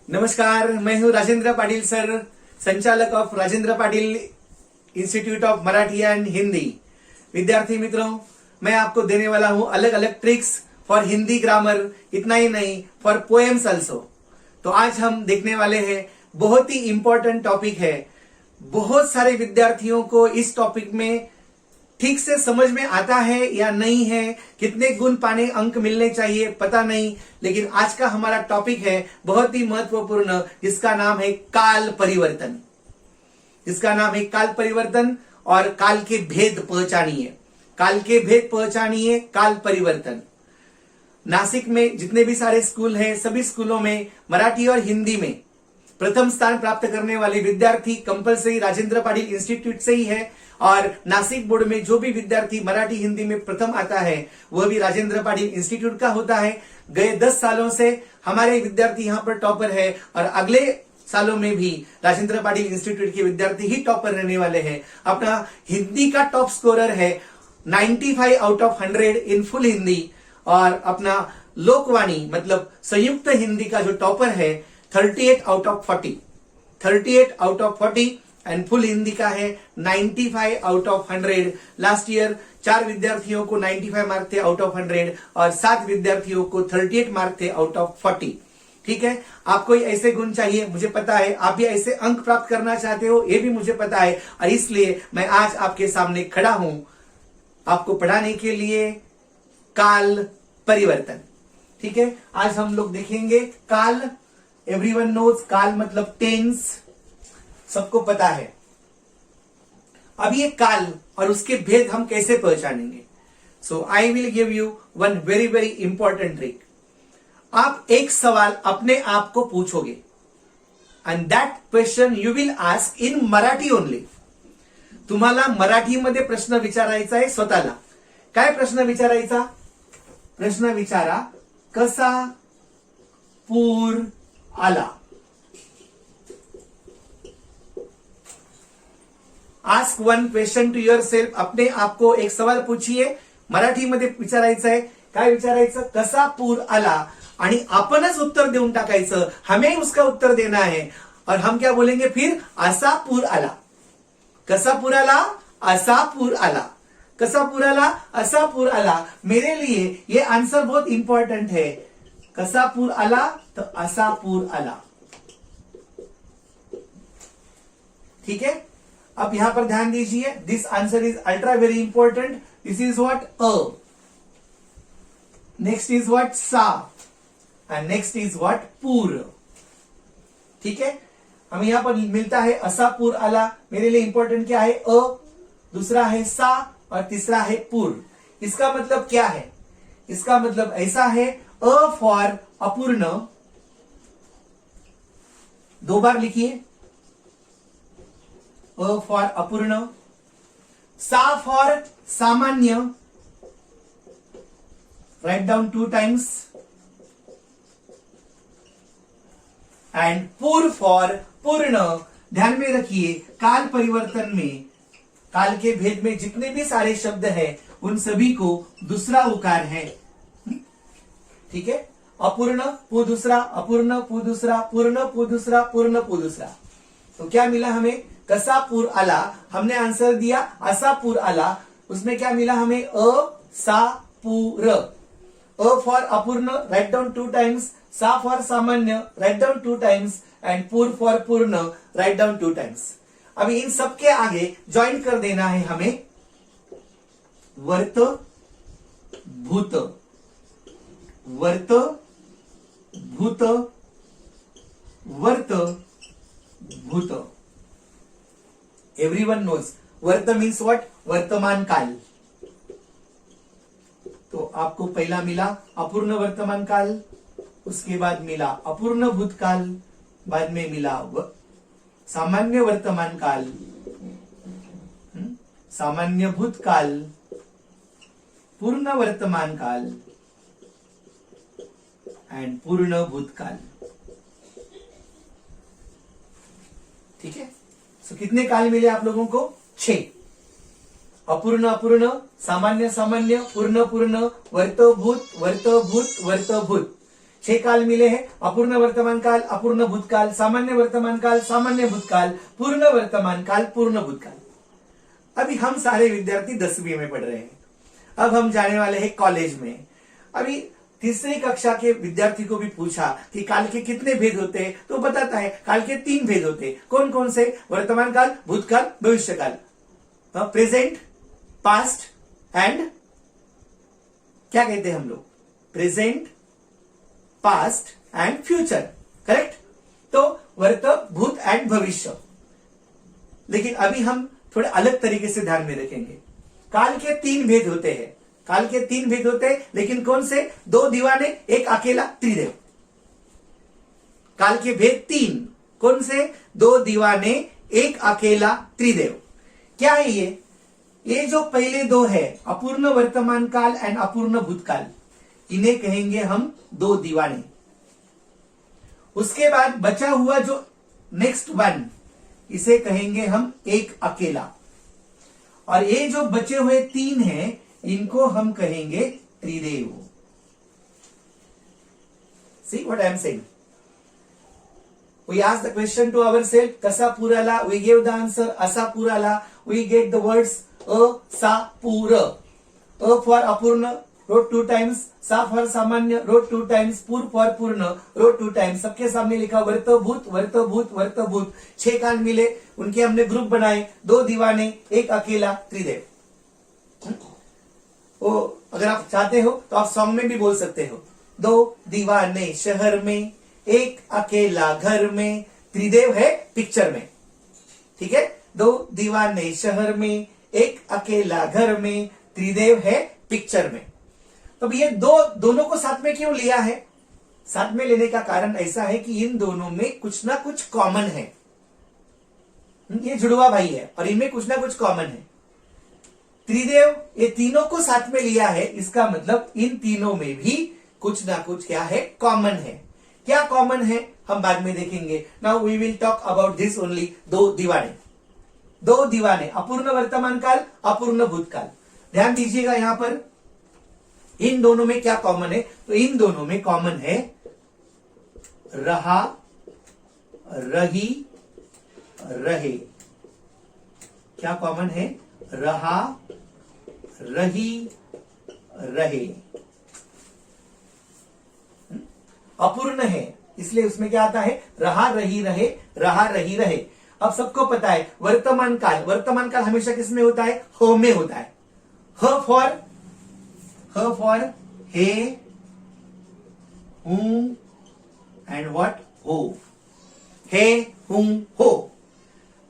नमस्कार, मैं हूं राजेंद्र पाटिल सर, संचालक of Rajendra Patil institute of Marathi and Hindi. विद्यार्थी मित्रों, मैं आपको देने वाला हूं अलग अलग ट्रिक्स फॉर हिंदी ग्रामर, इतना ही नहीं फॉर पोएम्स आल्सो। तो आज हम देखने वाले हैं, बहुत ही इंपॉर्टेंट टॉपिक है। बहुत सारे विद्यार्थियों को इस टॉपिक में ठीक से समझ में आता है या नहीं है, कितने गुण पाने अंक मिलने चाहिए पता नहीं, लेकिन आज का हमारा टॉपिक है बहुत ही महत्वपूर्ण, जिसका नाम है काल परिवर्तन। जिसका नाम है काल परिवर्तन और काल के भेद पहचानिए। काल के भेद पहचानिए, काल परिवर्तन। नासिक में जितने भी सारे स्कूल हैं, सभी स्कूलों में मराठी और हिंदी में प्रथम स्थान प्राप्त करने वाले विद्यार्थी कंपलसरी राजेंद्र पाटिल इंस्टीट्यूट से ही है। और नासिक बोर्ड में जो भी विद्यार्थी मराठी हिंदी में प्रथम आता है वह भी राजेंद्र पाटिल इंस्टीट्यूट का होता है। गए 10 सालों से हमारे विद्यार्थी यहाँ पर टॉपर है और अगले सालों में भी राजेंद्र पाटिल इंस्टीट्यूट के विद्यार्थी ही टॉपर रहने वाले हैं। अपना हिंदी का टॉप स्कोरर है 95 out of 100 in full Hindi, और अपना लोकवाणी मतलब संयुक्त हिंदी का जो टॉपर है 38 out of 40, 38 out of 40 and full Hindi का है 95 आउट ऑफ 100। लास्ट ईयर 4 विद्यार्थियों को 95 मार्क थे आउट ऑफ 100 और 7 विद्यार्थियों को 38 मार्क थे आउट ऑफ 40। ठीक है, आपको ऐसे गुण चाहिए, मुझे पता है। आप भी ऐसे अंक प्राप्त करना चाहते हो, ये भी मुझे पता है, और इसलिए मैं आज आपके सामने खड़ा हूं आपको पढ़ाने के लिए काल परिवर्तन। ठीक है, आज हम लोग देखेंगे काल। एवरीवन नोज काल मतलब टेंस, सबको पता है। अब ये काल और उसके भेद हम कैसे पहचानेंगे? So I will give you one very very important trick. आप एक सवाल अपने आप को पूछोगे and that question you will ask in Marathi only. तुम्हाला मराठीमध्ये प्रश्न विचारायचा आहे स्वतःला। काय प्रश्न विचारायचा? प्रश्न विचारा, कसा पूर आला? Ask one question to yourself. अपने आपको एक सवाल पूछिए, मराठीमध्ये विचारायचं आहे। काय विचारायचं? कसा पूर आला, आणि आपणच उत्तर देऊन टाकायचं, हमें उसका उत्तर देना है। और हम क्या बोलेंगे फिर? असा पूर आला। कसा पूर आला? असा पूर आला। कसा पूर आला? असा पूर आला। मेरे लिए ये आंसर बहुत इंपॉर्टेंट है। कसा पूर आला तो असा पूर आला। ठीक है, अब यहां पर ध्यान दीजिए, this answer is ultra very important. This is what? अ। Next is what? सा। And next is what? पूर। ठीक है, हमें यहां पर मिलता है असा पूर आला। मेरे लिए इंपॉर्टेंट क्या है? अ, दूसरा है सा और तीसरा है पूर। इसका मतलब क्या है? इसका मतलब ऐसा है, अ फॉर अपूर्ण, 2 बार लिखिए, अ फॉर अपूर्ण। सा फॉर सामान्य, राइट डाउन 2 टाइम्स। एंड पूर फॉर पूर्ण। ध्यान में रखिए, काल परिवर्तन में, काल के भेद में जितने भी सारे शब्द हैं उन सभी को दूसरा उकार है। ठीक है, अपूर्ण पू दूसरा, अपूर्ण पू दूसरा, पूर्ण पू दूसरा, पूर्ण पू दूसरा। तो क्या मिला हमें? कसा पूर आला। हमने आंसर दिया असा पूर आला, उसमें क्या मिला हमें? अ सा पूर। अ फॉर अपूर्ण, राइट डाउन 2 टाइम्स। सा फॉर सामान्य, राइट डाउन 2 टाइम्स। एंड पूर फॉर पूर्ण, राइट डाउन 2 टाइम्स। अभी इन सबके आगे ज्वाइन कर देना है हमें वर्त भूत। वर्त भूत, वर्त भूत। एवरीवन नोज वर्त मीन्स व्हाट? वर्तमान काल। तो आपको पहला मिला अपूर्ण वर्तमान काल, उसके बाद मिला अपूर्ण भूतकाल, बाद में मिला सामान्य वर्तमान काल, सामान्य भूतकाल, पूर्ण वर्तमान काल एंड पूर्ण भूतकाल। ठीक है, सो कितने काल मिले आप लोगों को? 6। अपूर्ण अपूर्ण, सामान्य सामान्य, पूर्ण पूर्ण, वर्तभूत वर्तभूत वर्तभूत। 6 काल मिले हैं, अपूर्ण वर्तमान काल, अपूर्ण भूतकाल, सामान्य वर्तमान काल, सामान्य भूतकाल, पूर्ण वर्तमान काल, पूर्ण भूतकाल। अभी हम सारे विद्यार्थी 10वीं में पढ़ रहे हैं। अब हम जाने वाले हैं कॉलेज में। अभी तीसरी कक्षा के विद्यार्थी को भी पूछा कि काल के कितने भेद होते हैं, तो बताता है काल के 3 भेद होते हैं। कौन कौन से? वर्तमान काल, भूतकाल, भविष्य काल, प्रेजेंट, पास्ट एंड क्या कहते हैं हम लोग? Present, past and future, correct? तो वर्त, भूत एंड भविष्य। लेकिन अभी हम थोड़े अलग तरीके से ध्यान में रखेंगे। काल के 3 भेद होते हैं, काल के 3 भेद होते हैं, लेकिन कौन से? 2 दीवाने, एक अकेला, त्रिदेव। काल के भेद 3, कौन से? 2 दीवाने, एक अकेला, त्रिदेव। क्या है ये? ये जो पहले 2 है, अपूर्ण वर्तमान काल एंड अपूर्ण भूतकाल, इन्हें कहेंगे हम 2 दीवाने। उसके बाद बचा हुआ जो नेक्स्ट 1, इसे कहेंगे हम एक अकेला। और ये जो बचे हुए 3 हैं, इनको हम कहेंगे त्रिदेव। See what I am saying? We ask the question to ourselves, कसा पुराला? We give the answer, असा पुराला. We get the words अ, सा, पूर. अ for अपूर्ण, wrote 2 times. सा for सामान्य, wrote 2 times. पूर for पूर्ण, wrote 2 times. सबके सामने लिखा वर्तभूत, वर्तभूत, वर्तभूत। 6 काल मिले, उनके हमने ग्रुप बनाए, 2 दीवाने, एक अकेला, त्रिदेव। वो अगर आप चाहते हो तो आप सॉन्ग में भी बोल सकते हो। 2 दीवाने शहर में, एक अकेला घर में, त्रिदेव है पिक्चर में। ठीक है? 2 दीवाने शहर में, एक अकेला घर में, त्रिदेव है पिक्चर में। तो ये दोनों को साथ में क्यों लिया है? साथ में लेने का कारण ऐसा है कि इन दोनों में कुछ ना कुछ कॉमन है। ये जुड़वा भाई है और इनमें कुछ ना कुछ कॉमन है। त्रिदेव ये तीनों को साथ में लिया है, इसका मतलब इन तीनों में भी कुछ ना कुछ क्या है? कॉमन है। क्या कॉमन है हम बाद में देखेंगे। Now we will talk about this only. 2 दीवाने, 2 दीवाने, अपूर्ण वर्तमान काल, अपूर्ण भूतकाल। ध्यान दीजिएगा यहां पर इन दोनों में क्या कॉमन है? तो इन दोनों में कॉमन है रहा, रही, रहे। क्या कॉमन है? रहा, रही, रहे। अपूर्ण है इसलिए उसमें क्या आता है? रहा, रही, रहे, रहा, रही, रहे। अब सबको पता है वर्तमान काल, वर्तमान काल हमेशा किसमें होता है? हो में होता है। ह फॉर हे, हूं एंड व्हाट? हो। हे, हूं, हो।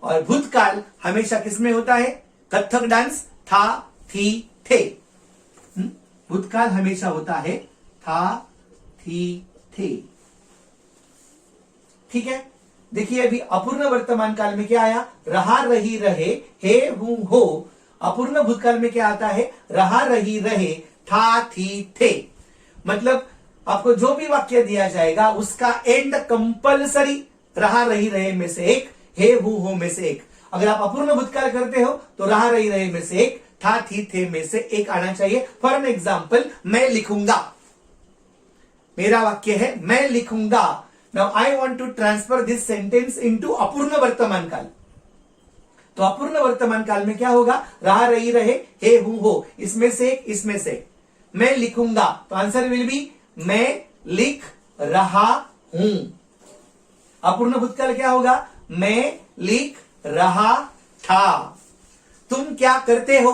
और भूतकाल हमेशा किसमें होता है? कथक डांस, था, थी, थे। भूतकाल हमेशा होता है था, थी, थे। ठीक है? देखिए अभी अपूर्ण वर्तमान काल में क्या आया? रहा, रही, रहे, हे, हूं, हो। अपूर्ण भूतकाल में क्या आता है? रहा, रही, रहे, था, थी, थे। मतलब आपको जो भी वाक्य दिया जाएगा उसका एंड कंपलसरी रहा, रही, रहे में से एक, हे, हूं, हो में से एक। अगर आप अपूर्ण भूतकाल करते हो तो रहा, रही, रहे में से एक, था, थी, थे में से एक आना चाहिए। फॉर एन एग्जाम्पल, मैं लिखूंगा। मेरा वाक्य है मैं लिखूंगा। Now I want to transfer this sentence into अपूर्ण वर्तमान काल। तो अपूर्ण वर्तमान काल में क्या होगा? रहा, रही, रहे, हे, हूं, हो। इसमें से एक, इसमें से मैं लिखूंगा। तो आंसर विल बी मैं लिख रहा हूं। अपूर्ण भूतकाल क्या होगा? मैं लिख रहा था। तुम क्या करते हो?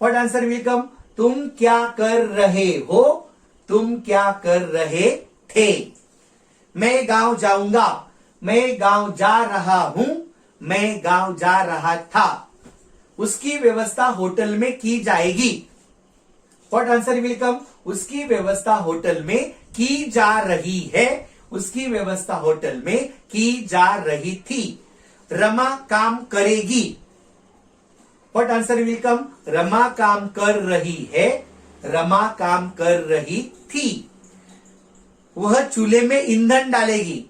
What answer will come? तुम क्या कर रहे हो? तुम क्या कर रहे थे? मैं गांव जाऊंगा। मैं गांव जा रहा हूं। मैं गांव जा रहा था। उसकी व्यवस्था होटल में की जाएगी। What answer will come? उसकी व्यवस्था होटल में की जा रही है। उसकी व्यवस्था होटल में की जा रही थी। रमा काम करेगी। What answer will come? Rama काम कर रही है। रमा काम कर रही थी। वह चूल्हे में ईंधन डालेगी।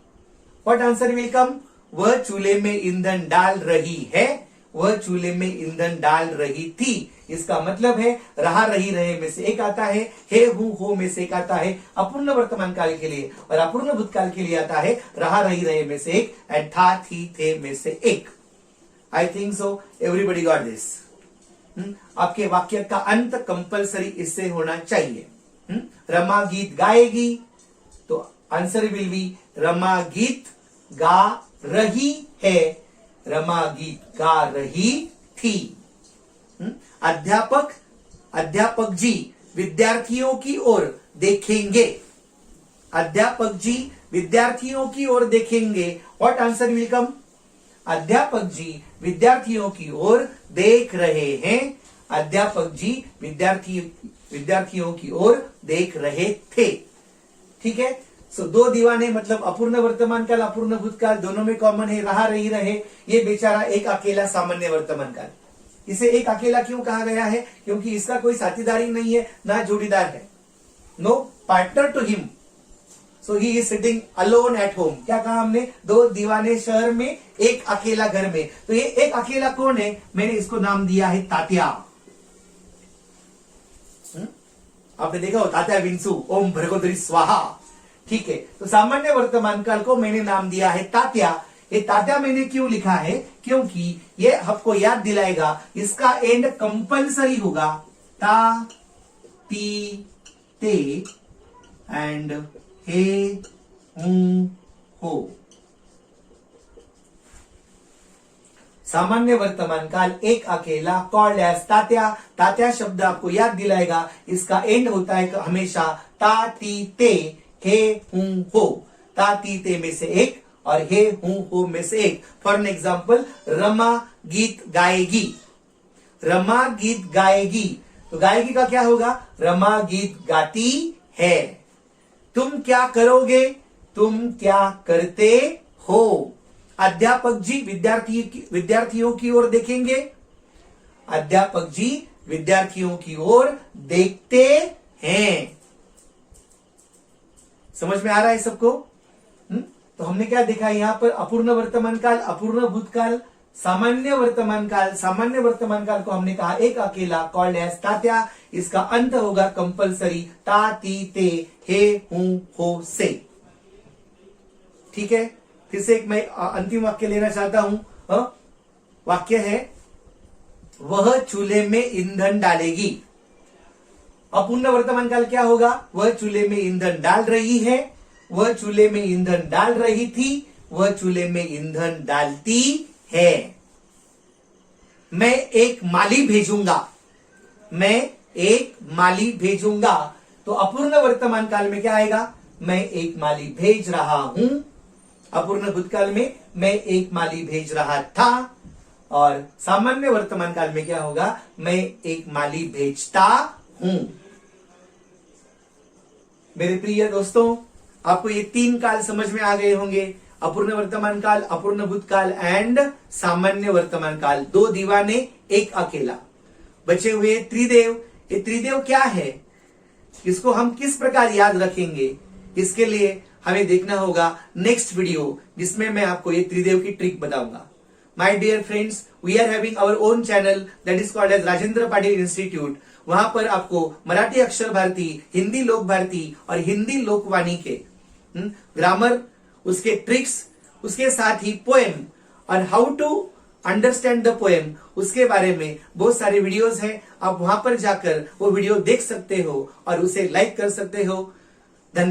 What answer will come? वह चूल्हे में ईंधन डाल रही है। वह चूल्हे में ईंधन डाल रही थी। इसका मतलब है रहा रही रहे में से एक आता है, हे हूं हो में से एक आता है अपूर्ण वर्तमान काल के लिए, और अपूर्ण भूतकाल के लिए आता है रहा रही रहे में से एक एंड था थी थे में से एक। I think so everybody got this. आपके वाक्य का अंत कंपलसरी इससे होना चाहिए। रमा गीत गाएगी, तो आंसर विल बी रमा गीत गा रही है, रमा गीत गा रही थी। अध्यापक जी विद्यार्थियों की ओर देखेंगे, अध्यापक जी विद्यार्थियों की ओर देखेंगे। What answer will come? अध्यापक जी विद्यार्थियों की ओर देख रहे हैं, अध्यापक जी विद्यार्थियों की ओर देख रहे थे। ठीक है, सो दो दीवाने मतलब अपूर्ण वर्तमान काल अपूर्ण भूतकाल दोनों में कॉमन है, रहा रही रहे। ये बेचारा एक अकेला सामान्य वर्तमान काल। इसे एक अकेला क्यों कहा गया है? क्योंकि इसका कोई साथीदारी नहीं है, ना जोड़ीदार है, no partner to him, so he is sitting alone at home. क्या कहा हमने? दो दीवाने शहर में, एक अकेला घर में। तो ये एक अकेला कौन है? मैंने इसको नाम दिया है तात्या। आपने देखा हो तात्या विंसु ओम भर्गोदरी स्वाहा। ठीक है, तो सामान्य वर्तमान काल को मैंने नाम दिया है तात्या। ये तात्या मैंने क्यों लिखा है? क्योंकि ये आपको याद दिलाएगा इसका एंड कंपलसरी होगा ता ती ते एंड हे हूं हो। सामान्य वर्तमान काल एक अकेला कॉल्ड एज तात्या। तात्या शब्द आपको याद दिलाएगा इसका एंड होता है हमेशा ता ती ते हे हूं हो। ता ती ते में से एक और हे हूं हो में से एक। फॉर एन एग्जाम्पल, रमा गीत गाएगी, रमा गीत गाएगी, तो गाएगी का क्या होगा? रमा गीत गाती है। तुम क्या करोगे? तुम क्या करते हो? अध्यापक जी विद्यार्थियों की ओर देखेंगे, अध्यापक जी विद्यार्थियों की ओर देखते हैं। समझ में आ रहा है सबको? तो हमने क्या देखा यहां पर? अपूर्ण वर्तमान काल, अपूर्ण भूतकाल, सामान्य वर्तमान काल। सामान्य वर्तमान काल को हमने कहा एक अकेला कॉल्ड एज तात्या। इसका अंत होगा कंपलसरी ता ती ते हे हूं हो से। ठीक है, फिर से एक मैं अंतिम वाक्य लेना चाहता हूं। वाक्य है वह चूल्हे में ईंधन डालेगी। अपूर्ण वर्तमान काल क्या होगा? वह चूल्हे में ईंधन डाल रही है, वह चूल्हे में ईंधन डाल रही थी, वह चूल्हे में ईंधन डालती है। मैं एक माली भेजूंगा, मैं एक माली भेजूंगा। तो अपूर्ण वर्तमान काल में क्या आएगा? मैं एक माली भेज रहा हूं। अपूर्ण भूतकाल में मैं एक माली भेज रहा था, और सामान्य वर्तमान काल में क्या होगा? मैं एक माली भेजता हूं। मेरे प्रिय दोस्तों, आपको ये तीन काल समझ में आ गए होंगे, अपूर्ण वर्तमान काल, अपूर्ण भूतकाल एंड सामान्य वर्तमान काल। दो दीवाने एक अकेला। बचे हुए त्रिदेव। ये त्रिदेव क्या है? इसको हम किस प्रकार याद रखेंगे? इसके लिए हमें देखना होगा नेक्स्ट वीडियो, जिसमें मैं आपको ये त्रिदेव की ट्रिक बताऊंगा। My dear friends, we are having our own channel that is called as Rajendra Patil institute. वहां पर आपको मराठी अक्षर भारती, हिंदी लोक भारती और हिंदी लोकवाणी के ग्रामर, उसके ट्रिक्स, उसके साथ ही पोएम और how to understand the poem, उसके बारे में बहुत सारे वीडियोस हैं। आप वहां पर जाकर वो वीडियो देख सकते हो और उसे लाइक कर सकते हो। धन्यवाद।